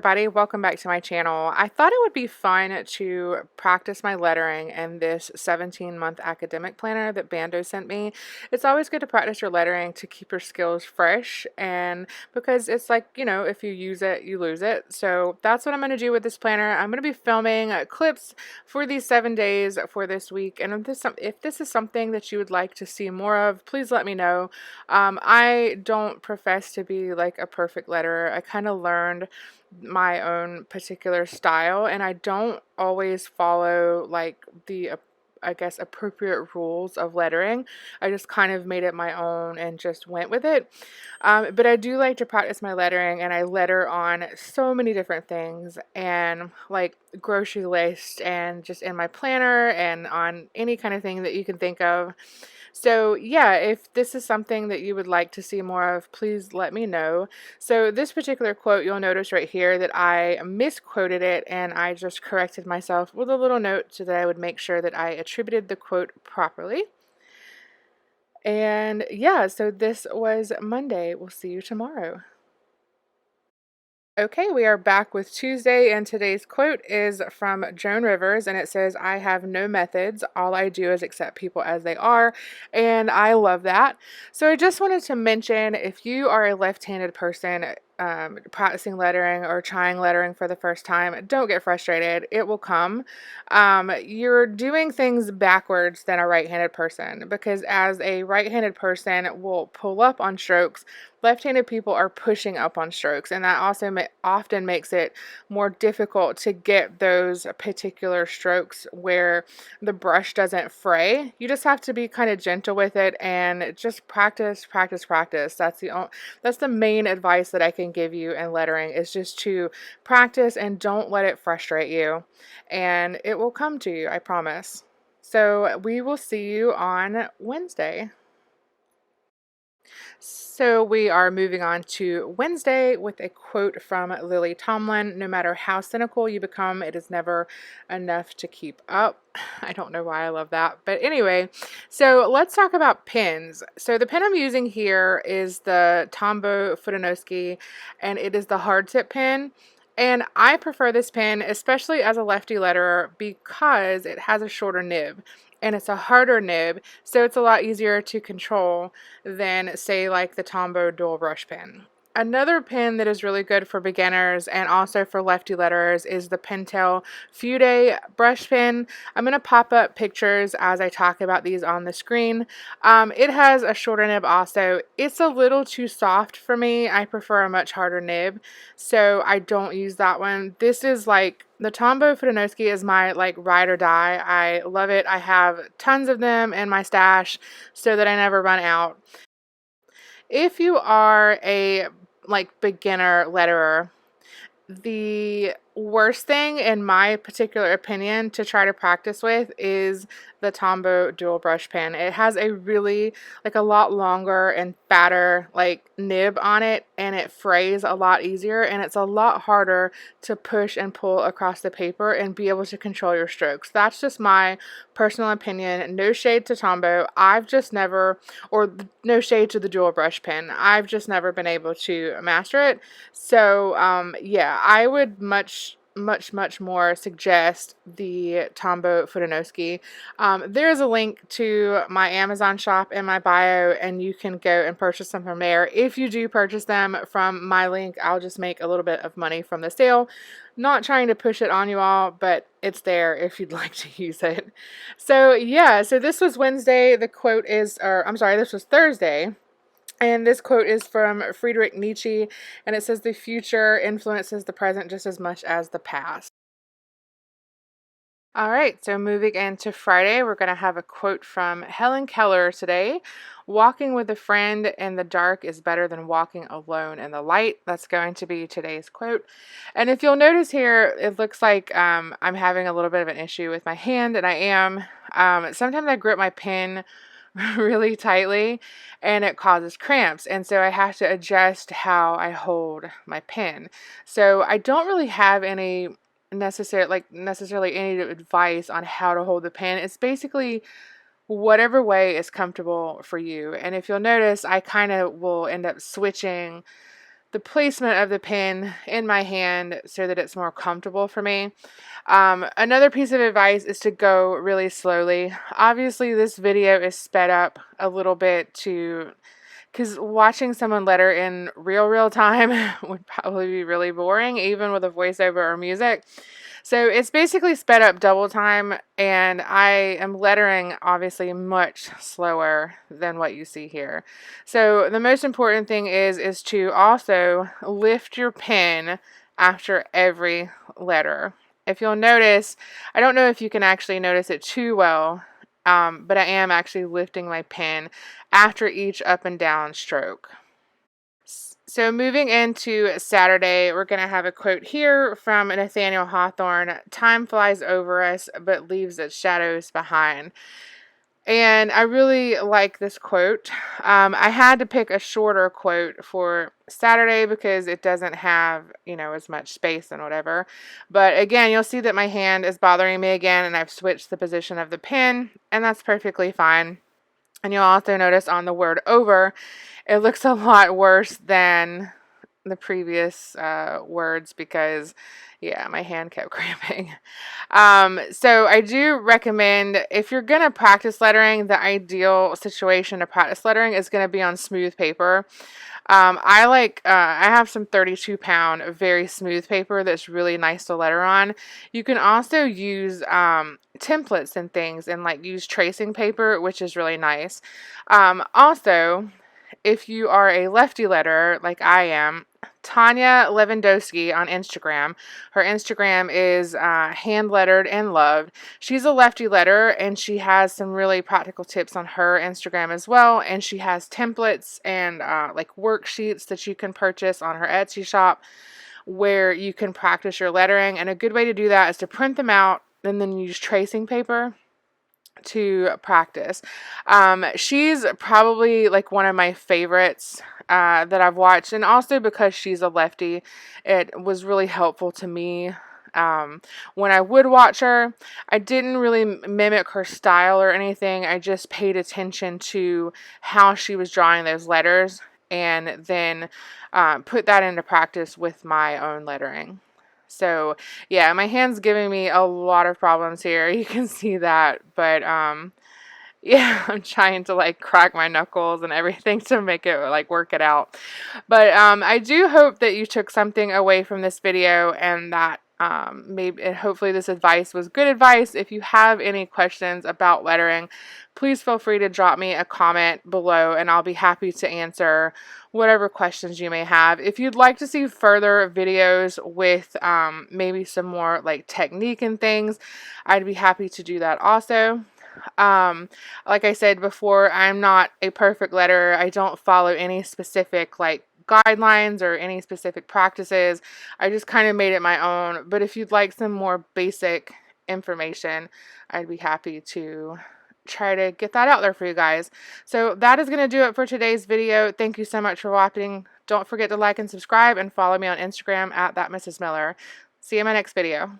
everybody, welcome back to my channel. I thought it would be fun to practice my lettering in this 17-month academic planner that Bando sent me. It's always good to practice your lettering to keep your skills fresh, and because it's like, if you use it, you lose it. So that's what I'm going to do with this planner. I'm going to be filming clips for these 7 days for this week, and if this is something that you would like to see more of, please let me know. I don't profess to be like a perfect letterer. I kind of learned my own particular style, and I don't always follow like the I guess appropriate rules of lettering. I just kind of made it my own and just went with it. But I do like to practice my lettering, and I letter on so many different things, and like grocery list, and just in my planner, and on any kind of thing that you can think of. So yeah, if this is something that you would like to see more of, please let me know. So this particular quote, you'll notice right here that I misquoted it, and I just corrected myself with a little note so that I would make sure that I attributed the quote properly. And yeah, so this was Monday. We'll see you tomorrow. Okay, we are back with Tuesday, and today's quote is from Joan Rivers, and it says, "I have no methods. All I do is accept people as they are," and I love that. So I just wanted to mention, if you are a left-handed person practicing lettering or trying lettering for the first time, don't get frustrated. It will come. You're doing things backwards than a right-handed person, because as a right-handed person will pull up on strokes, left-handed people are pushing up on strokes, and that also often makes it more difficult to get those particular strokes where the brush doesn't fray. You just have to be kind of gentle with it and just practice, practice, practice. That's the main advice that I can give you in lettering, is just to practice and don't let it frustrate you, and it will come to you, I promise. So we will see you on Wednesday. So we are moving on to Wednesday with a quote from Lily Tomlin: "No matter how cynical you become, it is never enough to keep up." I don't know why I love that. But anyway, so let's talk about pens. So the pen I'm using here is the Tombow, and it is the hard tip pen. And I prefer this pen, especially as a lefty letterer, because it has a shorter nib and it's a harder nib, so it's a lot easier to control than, say, like the Tombow dual brush pen. Another pen that is really good for beginners and also for lefty letterers is the Pentel Fude brush pen. I'm going to pop up pictures as I talk about these on the screen. It has a shorter nib also. It's a little too soft for me. I prefer a much harder nib, so I don't use that one. This is like the Tombow is my like ride or die. I love it. I have tons of them in my stash so that I never run out. If you are a like beginner letterer, the worst thing, in my particular opinion, to try to practice with is the Tombow dual brush pen. It has a really, like, a lot longer and fatter like nib on it, and it frays a lot easier, and it's a lot harder to push and pull across the paper and be able to control your strokes. That's just my personal opinion. No shade to Tombow. I've just never, or no shade to the dual brush pen. I've just never been able to master it. So yeah, I would much more suggest the Tombow Fudanowski. There's a link to my Amazon shop in my bio, and you can go and purchase them from there. If you do purchase them from my link, I'll just make a little bit of money from the sale. Not trying to push it on you all, but it's there if you'd like to use it. So yeah, so this was Wednesday. The quote is, or I'm sorry, this was Thursday. And this quote is from Friedrich Nietzsche, and it says, "The future influences the present just as much as the past." All right, so moving into Friday, we're going to have a quote from Helen Keller today. "Walking with a friend in the dark is better than walking alone in the light." That's going to be today's quote. And if you'll notice here, it looks like I'm having a little bit of an issue with my hand, and I am. Sometimes I grip my pen really tightly and it causes cramps, and so I have to adjust how I hold my pen. So I don't really have any necessarily any advice on how to hold the pen. It's basically whatever way is comfortable for you. And if you'll notice, I kind of will end up switching the placement of the pen in my hand so that it's more comfortable for me. Another piece of advice is to go really slowly. Obviously, this video is sped up a little bit because watching someone letter in real time would probably be really boring, even with a voiceover or music. So it's basically sped up double time, and I am lettering obviously much slower than what you see here. So the most important thing is to also lift your pen after every letter. If you'll notice, I don't know if you can actually notice it too well, but I am actually lifting my pen after each up and down stroke. So moving into Saturday, we're going to have a quote here from Nathaniel Hawthorne: "Time flies over us, but leaves its shadows behind." And I really like this quote. I had to pick a shorter quote for Saturday because it doesn't have, as much space and whatever. But again, you'll see that my hand is bothering me again, and I've switched the position of the pen, and that's perfectly fine. And you'll also notice on the word over, it looks a lot worse than the previous words because, yeah, my hand kept cramping. So I do recommend, if you're going to practice lettering, the ideal situation to practice lettering is going to be on smooth paper. I have some 32-pound very smooth paper that's really nice to letter on. You can also use templates and things, and like use tracing paper, which is really nice. Also, if you are a lefty letterer like I am, Tanya Lewandowski on Instagram. Her Instagram is hand lettered and loved. She's a lefty letterer, and she has some really practical tips on her Instagram as well. And she has templates and like worksheets that you can purchase on her Etsy shop where you can practice your lettering. And a good way to do that is to print them out and then use tracing paper to practice. She's probably like one of my favorites that I've watched, and also because she's a lefty, it was really helpful to me. When I would watch her, I didn't really mimic her style or anything. I just paid attention to how she was drawing those letters, and then put that into practice with my own lettering. So yeah, my hand's giving me a lot of problems here. You can see that, but yeah, I'm trying to like crack my knuckles and everything to make it like work it out. But I do hope that you took something away from this video, and that maybe and hopefully this advice was good advice. If you have any questions about lettering, please feel free to drop me a comment below, and I'll be happy to answer whatever questions you may have. If you'd like to see further videos with maybe some more like technique and things, I'd be happy to do that also. Like I said before, I'm not a perfect letterer. I don't follow any specific like guidelines or any specific practices. I just kind of made it my own. But if you'd like some more basic information, I'd be happy to try to get that out there for you guys. So that is going to do it for today's video. Thank you so much for watching. Don't forget to like and subscribe, and follow me on Instagram at @thatmrsmiller. See you in my next video.